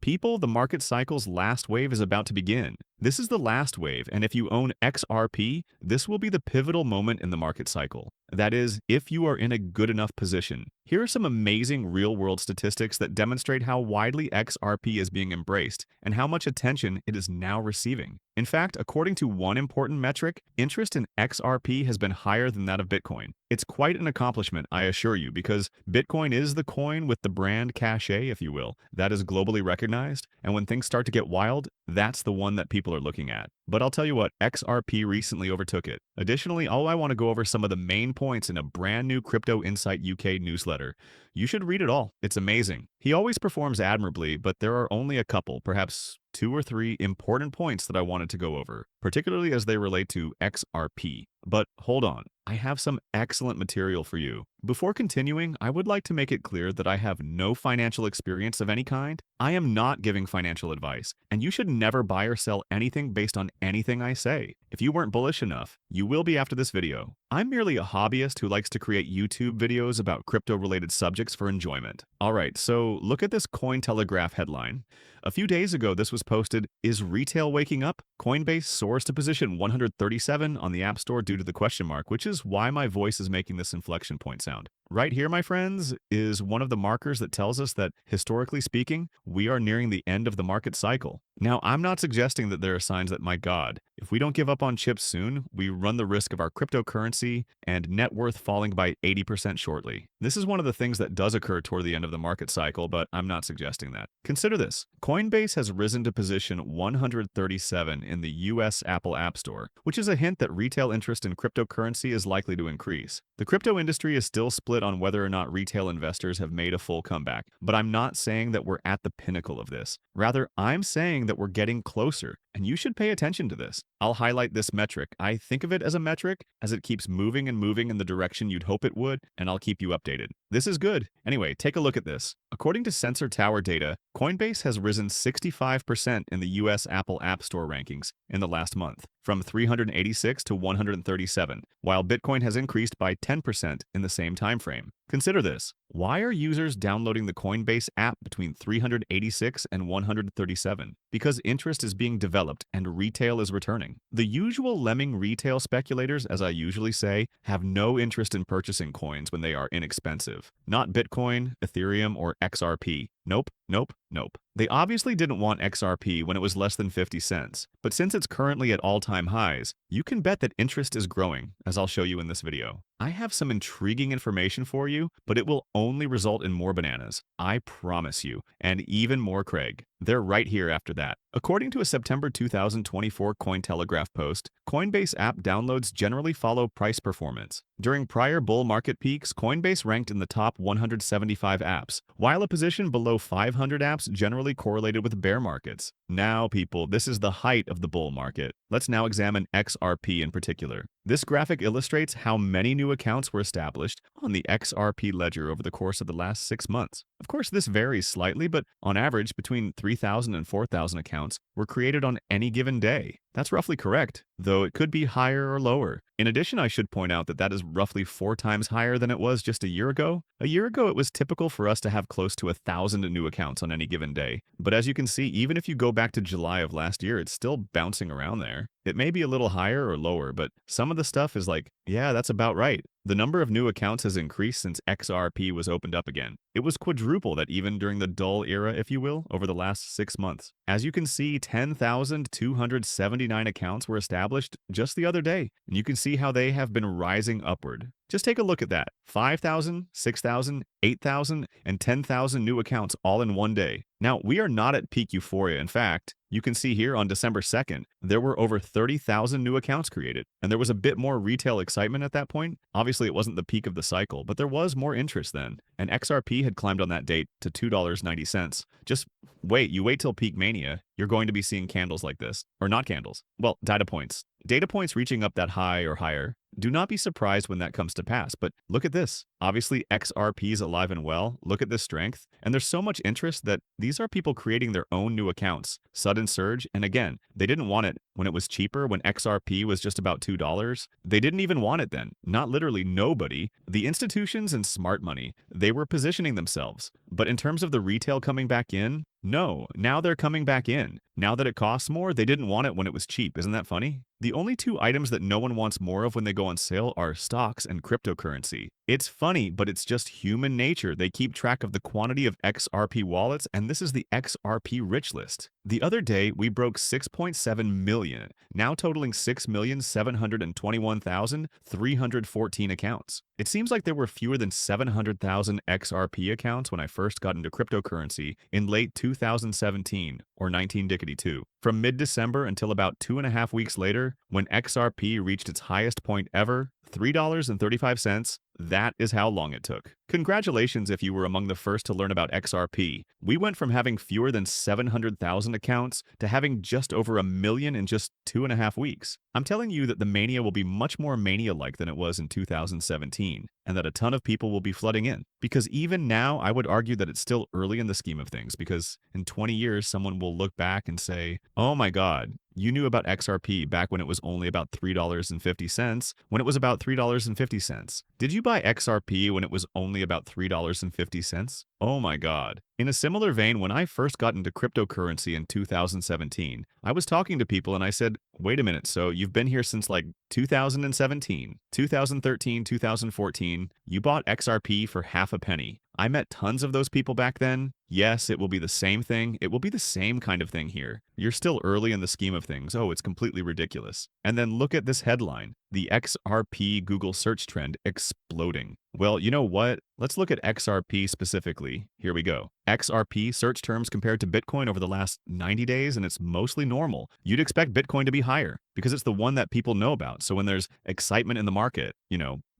People, the market cycle's last wave is about to begin. This is the last wave, and if you own XRP, this will be the pivotal moment in the market cycle. That is, if you are in a good enough position. Here are some amazing real-world statistics that demonstrate how widely XRP is being embraced and how much attention it is now receiving. In fact, according to one important metric, interest in XRP has been higher than that of Bitcoin. It's quite an accomplishment, I assure you, because Bitcoin is the coin with the brand cachet, if you will, that is globally recognized, and when things start to get wild, that's the one that people are looking at. But I'll tell you what, XRP recently overtook it. Additionally, I want to go over some of the main points in a brand new Crypto Insight UK newsletter. You should read it all. It's amazing. He always performs admirably, but there are only a couple, perhaps 2 or 3 important points that I wanted to go over, particularly as they relate to XRP. But hold on, I have some excellent material for you. Before continuing, I would like to make it clear that I have no financial experience of any kind. I am not giving financial advice, and you should never buy or sell anything based on anything I say. If you weren't bullish enough, you will be after this video. I'm merely a hobbyist who likes to create YouTube videos about crypto-related subjects for enjoyment. Alright, so look at this Cointelegraph headline. A few days ago, this was posted, "Is retail waking up? Coinbase soars to position 137 on the App Store due to the question mark," which is why my voice is making this inflection point sound. Right here, my friends, is one of the markers that tells us that, historically speaking, we are nearing the end of the market cycle. Now, I'm not suggesting that there are signs that, my God, if we don't give up on chips soon, we run the risk of our cryptocurrency and net worth falling by 80% shortly. This is one of the things that does occur toward the end of the market cycle, but I'm not suggesting that. Consider this. Coinbase has risen to position 137 in the US Apple App Store, which is a hint that retail interest in cryptocurrency is likely to increase. The crypto industry is still split on whether or not retail investors have made a full comeback, but I'm not saying that we're at the pinnacle of this. Rather, I'm saying that we're getting closer, and you should pay attention to this. I'll highlight this metric. I think of it as a metric, as it keeps moving and moving in the direction you'd hope it would, and I'll keep you updated. This is good. Anyway, take a look at this. According to Sensor Tower data, Coinbase has risen 65% in the US Apple App Store rankings in the last month, from 386 to 137, while Bitcoin has increased by 10% in the same time frame. Consider this. Why are users downloading the Coinbase app between 386 and 137? Because interest is being developed and retail is returning. The usual lemming retail speculators, as I usually say, have no interest in purchasing coins when they are inexpensive. Not Bitcoin, Ethereum, or XRP. Nope, nope, nope. They obviously didn't want XRP when it was less than 50 cents, but since it's currently at all-time highs, you can bet that interest is growing, as I'll show you in this video. I have some intriguing information for you, but it will only result in more bananas. I promise you, and even more Craig. They're right here after that. According to a September 2024 Cointelegraph post, Coinbase app downloads generally follow price performance. During prior bull market peaks, Coinbase ranked in the top 175 apps, while a position below 500 apps generally correlated with bear markets. Now, people, this is the height of the bull market. Let's now examine XRP in particular. This graphic illustrates how many new accounts were established on the XRP ledger over the course of the last 6 months. Of course, this varies slightly, but on average, between 3,000 and 4,000 accounts were created on any given day. That's roughly correct, though it could be higher or lower. In addition, I should point out that that is roughly 4 times higher than it was just a year ago. A year ago, it was typical for us to have close to 1,000 new accounts on any given day. But as you can see, even if you go back to July of last year, it's still bouncing around there. It may be a little higher or lower, but some of the stuff is like, yeah, that's about right. The number of new accounts has increased since XRP was opened up again. It was quadruple that even during the dull era, if you will, over the last 6 months. As you can see, 10,279 accounts were established just the other day, and you can see how they have been rising upward. Just take a look at that. 5,000, 6,000, 8,000, and 10,000 new accounts all in one day. Now, we are not at peak euphoria. In fact, you can see here on December 2nd, there were over 30,000 new accounts created, and there was a bit more retail excitement at that point. Obviously, it wasn't the peak of the cycle, but there was more interest then, and XRP had climbed on that date to $2.90. Just wait, you wait till peak mania, you're going to be seeing candles like this. Or not candles. Well, data points. Data points reaching up that high or higher. Do not be surprised when that comes to pass, but look at this. Obviously, XRP is alive and well. Look at this strength. And there's so much interest that these are people creating their own new accounts. Sudden surge, and again, they didn't want it when it was cheaper, when XRP was just about $2. They didn't even want it then. Not literally nobody. The institutions and smart money, they were positioning themselves. But in terms of the retail coming back in, No, now they're coming back in. Now that it costs more, they didn't want it when it was cheap. Isn't that funny? The only two items that no one wants more of when they go on sale are stocks and cryptocurrency. It's funny, but it's just human nature. They keep track of the quantity of XRP wallets, and this is the XRP Rich List. The other day, we broke 6.7 million, now totaling 6,721,314 accounts. It seems like there were fewer than 700,000 XRP accounts when I first got into cryptocurrency in late 2017 or 1992. From mid-December until about 2.5 weeks later, when XRP reached its highest point ever, $3.35, that is how long it took. Congratulations if you were among the first to learn about XRP. We went from having fewer than 700,000 accounts to having just over 1 million in just 2.5 weeks. I'm telling you that the mania will be much more mania-like than it was in 2017, and that a ton of people will be flooding in. Because even now, I would argue that it's still early in the scheme of things, because in 20 years, someone will look back and say, oh my God, you knew about XRP back when it was only about $3.50, when it was about $3.50. Did you buy XRP when it was only about $3.50? Oh my God. In a similar vein, when I first got into cryptocurrency in 2017, I was talking to people and I said, wait a minute, so you've been here since like 2017, 2013, 2014, you bought XRP for half a penny. I met tons of those people back then. Yes, it will be the same thing. It will be the same kind of thing here. You're still early in the scheme of things. Oh, it's completely ridiculous. And then look at this headline, the XRP Google search trend exploding. Well, you know what? Let's look at XRP specifically. Here we go. XRP search terms compared to Bitcoin over the last 90 days, and it's mostly normal. You'd expect Bitcoin to be higher because it's the one that people know about. So when there's excitement in the market,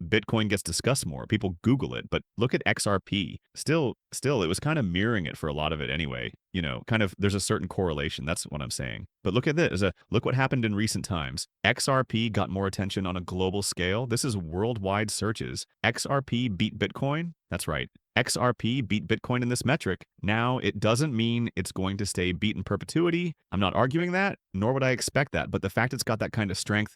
Bitcoin gets discussed more. People Google it, but look at XRP. Still, it was kind of mirroring it for a lot of it anyway. There's a certain correlation. That's what I'm saying. But look at this. Look what happened in recent times. XRP got more attention on a global scale. This is worldwide searches. XRP beat Bitcoin. That's right. XRP beat Bitcoin in this metric. Now, it doesn't mean it's going to stay beat in perpetuity. I'm not arguing that, nor would I expect that. But the fact it's got that kind of strength,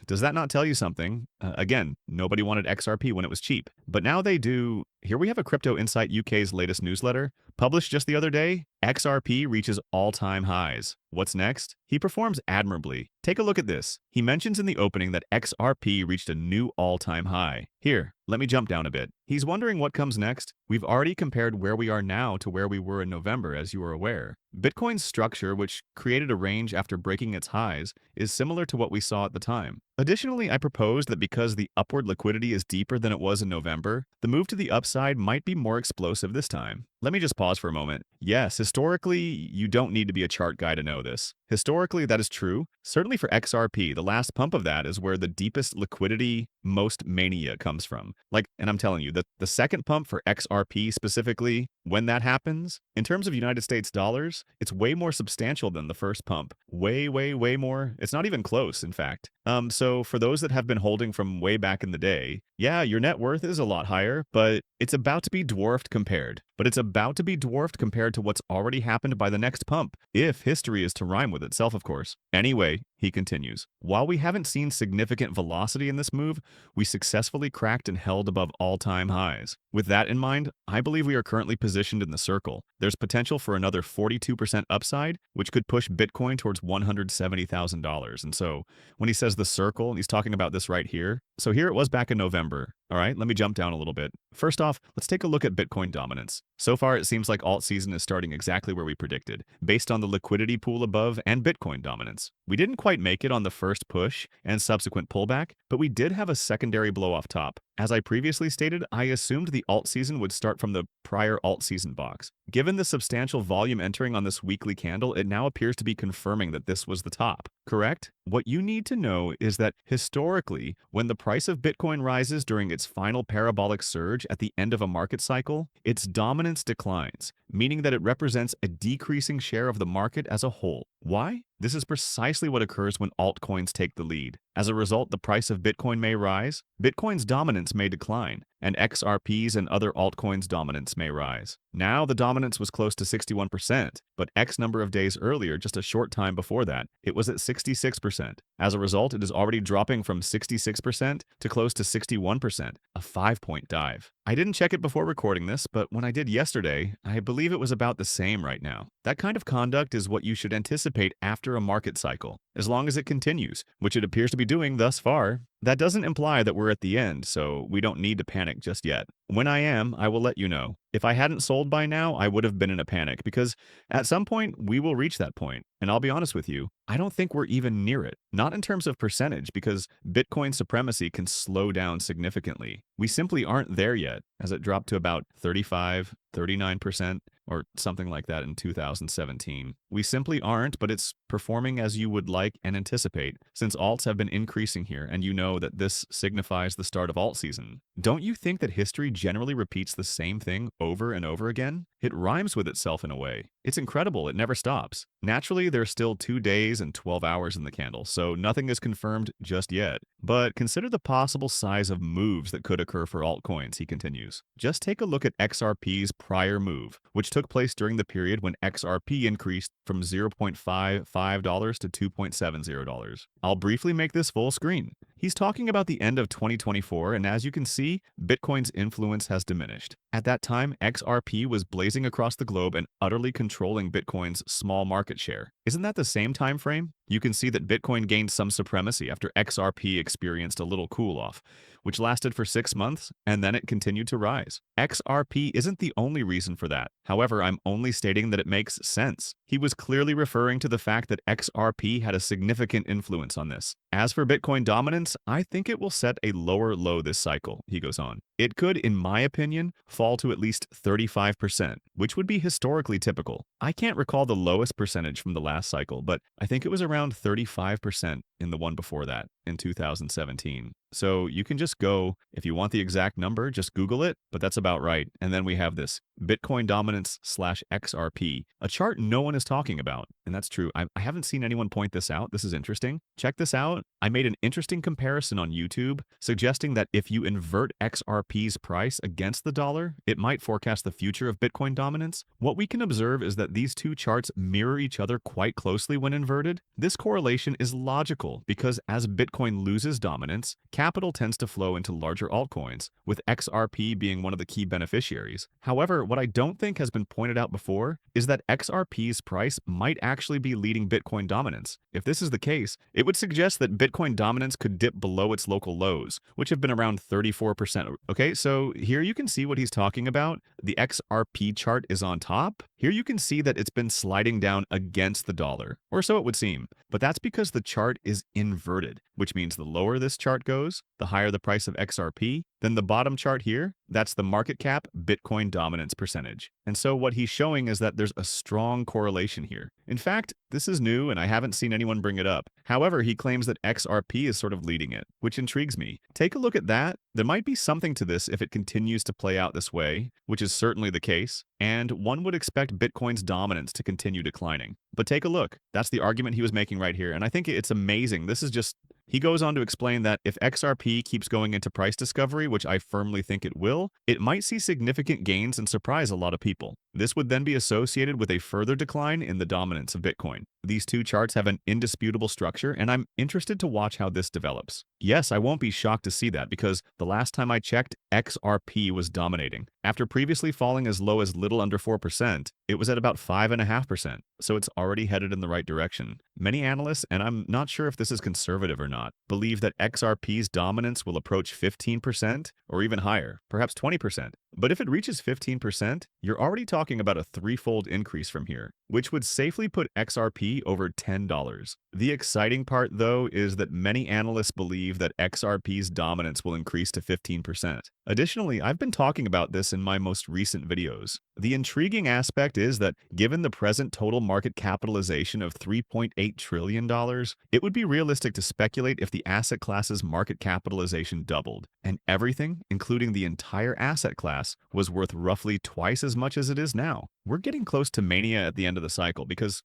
does that not tell you something? Again, nobody wanted XRP when it was cheap, but now they do. Here we have a Crypto Insight UK's latest newsletter, published just the other day. XRP reaches all-time highs. What's next? He performs admirably. Take a look at this. He mentions in the opening that XRP reached a new all-time high. Here, let me jump down a bit. He's wondering what comes next. We've already compared where we are now to where we were in November, as you are aware. Bitcoin's structure, which created a range after breaking its highs, is similar to what we saw at the time. Additionally, I propose that because the upward liquidity is deeper than it was in November, the move to the upside might be more explosive this time. Let me just pause for a moment. Yes, historically, you don't need to be a chart guy to know this. Historically, that is true. Certainly for XRP, the last pump of that is where the deepest liquidity, most mania comes from. And I'm telling you, the second pump for XRP specifically, when that happens, in terms of United States dollars, it's way more substantial than the first pump. Way, way, way more. It's not even close, in fact. So for those that have been holding from way back in the day, yeah, your net worth is a lot higher, but it's about to be dwarfed compared. But it's about to be dwarfed compared to what's already happened by the next pump, if history is to rhyme with itself, of course. Anyway, he continues, while we haven't seen significant velocity in this move, we successfully cracked and held above all-time highs. With that in mind, I believe we are currently positioned in the circle. There's potential for another 42% upside, which could push Bitcoin towards $170,000. And so when he says the circle, he's talking about this right here. So here it was back in November. All right, let me jump down a little bit. First off, let's take a look at Bitcoin dominance. So far, it seems like alt season is starting exactly where we predicted, based on the liquidity pool above and Bitcoin dominance. We didn't quite make it on the first push and subsequent pullback, but we did have a secondary blow off top. As I previously stated, I assumed the alt season would start from the prior alt season box. Given the substantial volume entering on this weekly candle, it now appears to be confirming that this was the top, correct? What you need to know is that historically, when the price of Bitcoin rises during its final parabolic surge at the end of a market cycle, its dominance declines, meaning that it represents a decreasing share of the market as a whole. Why? This is precisely what occurs when altcoins take the lead. As a result, the price of Bitcoin may rise, Bitcoin's dominance may decline, and XRP's and other altcoins' dominance may rise. Now, the dominance was close to 61%, but X number of days earlier, just a short time before that, it was at 66%. As a result, it is already dropping from 66% to close to 61%, a 5-point dive. I didn't check it before recording this, but when I did yesterday, I believe it was about the same right now. That kind of conduct is what you should anticipate after a market cycle, as long as it continues, which it appears to be doing thus far. That doesn't imply that we're at the end, so we don't need to panic just yet. When I am, I will let you know. If I hadn't sold by now, I would have been in a panic because at some point, we will reach that point. And I'll be honest with you, I don't think we're even near it. Not in terms of percentage, because Bitcoin supremacy can slow down significantly. We simply aren't there yet, as it dropped to about 35, 39%, or something like that in 2017. We simply aren't, but it's performing as you would like and anticipate, since alts have been increasing here, and you know that this signifies the start of alt season. Don't you think that history generally repeats the same thing over and over again? It rhymes with itself in a way. It's incredible, it never stops. Naturally, there's still 2 days and 12 hours in the candle, so nothing is confirmed just yet. But consider the possible size of moves that could occur for altcoins, he continues. Just take a look at XRP's prior move, which took place during the period when XRP increased from $0.55 to $2.70. I'll briefly make this full screen. He's talking about the end of 2024, and as you can see, Bitcoin's influence has diminished. At that time, XRP was blazing across the globe and utterly controlling Bitcoin's small market share. Isn't that the same time frame? You can see that Bitcoin gained some supremacy after XRP experienced a little cool-off, which lasted for 6 months, and then it continued to rise. XRP isn't the only reason for that. However, I'm only stating that it makes sense. He was clearly referring to the fact that XRP had a significant influence on this. As for Bitcoin dominance, I think it will set a lower low this cycle, he goes on. It could, in my opinion, fall to at least 35%, which would be historically typical. I can't recall the lowest percentage from the last cycle, but I think it was around 35% in the one before that, in 2017. So you can just go, if you want the exact number, just Google it, but that's about right. And then we have this Bitcoin dominance / XRP, a chart no one is talking about. And that's true. I haven't seen anyone point this out. This is interesting. Check this out. I made an interesting comparison on YouTube, suggesting that if you invert XRP's price against the dollar, it might forecast the future of Bitcoin dominance. What we can observe is that these two charts mirror each other quite closely when inverted. This correlation is logical because as Bitcoin loses dominance, capital tends to flow into larger altcoins, with XRP being one of the key beneficiaries. However, what I don't think has been pointed out before is that XRP's price might actually be leading Bitcoin dominance. If this is the case, it would suggest that Bitcoin dominance could dip below its local lows, which have been around 34%. Okay, so here you can see what he's talking about. The XRP chart is on top. Here you can see that it's been sliding down against the dollar, or so it would seem. But that's because the chart is inverted, which means the lower this chart goes, the higher the price of XRP. Then the bottom chart here, that's the market cap Bitcoin dominance percentage. And so what he's showing is that there's a strong correlation here. In fact, this is new and I haven't seen anyone bring it up. However, he claims that XRP is sort of leading it, which intrigues me. Take a look at that. There might be something to this if it continues to play out this way, which is certainly the case, and one would expect Bitcoin's dominance to continue declining. But take a look. That's the argument he was making right here, and I think it's amazing. This is just... He goes on to explain that if XRP keeps going into price discovery, which I firmly think it will, it might see significant gains and surprise a lot of people. This would then be associated with a further decline in the dominance of Bitcoin. These two charts have an indisputable structure, and I'm interested to watch how this develops. Yes, I won't be shocked to see that because the last time I checked, XRP was dominating. After previously falling as low as little under 4%, it was at about 5.5%, so it's already headed in the right direction. Many analysts, and I'm not sure if this is conservative or not, believe that XRP's dominance will approach 15% or even higher, perhaps 20%. But if it reaches 15%, you're already talking about a threefold increase from here, which would safely put XRP over $10. The exciting part, though, is that many analysts believe that XRP's dominance will increase to 15%. Additionally, I've been talking about this in my most recent videos. The intriguing aspect is that given the present total market capitalization of $3.8 trillion, it would be realistic to speculate if the asset class's market capitalization doubled, and everything, including the entire asset class, was worth roughly twice as much as it is now. We're getting close to mania at the end of the cycle because,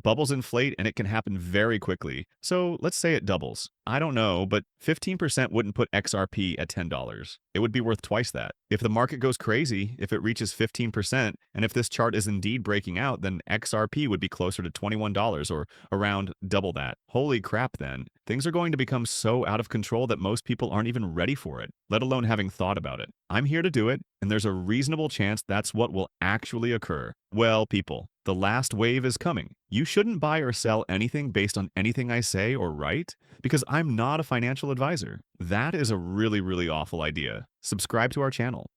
Bubbles inflate and it can happen very quickly. So let's say it doubles. I don't know, but 15% wouldn't put XRP at $10. It would be worth twice that. If the market goes crazy, if it reaches 15%, and if this chart is indeed breaking out, then XRP would be closer to $21 or around double that. Holy crap then. Things are going to become so out of control that most people aren't even ready for it, let alone having thought about it. I'm here to do it, and there's a reasonable chance that's what will actually occur. Well, people, the last wave is coming. You shouldn't buy or sell anything based on anything I say or write, because I'm not a financial advisor. That is a really, really awful idea. Subscribe to our channel.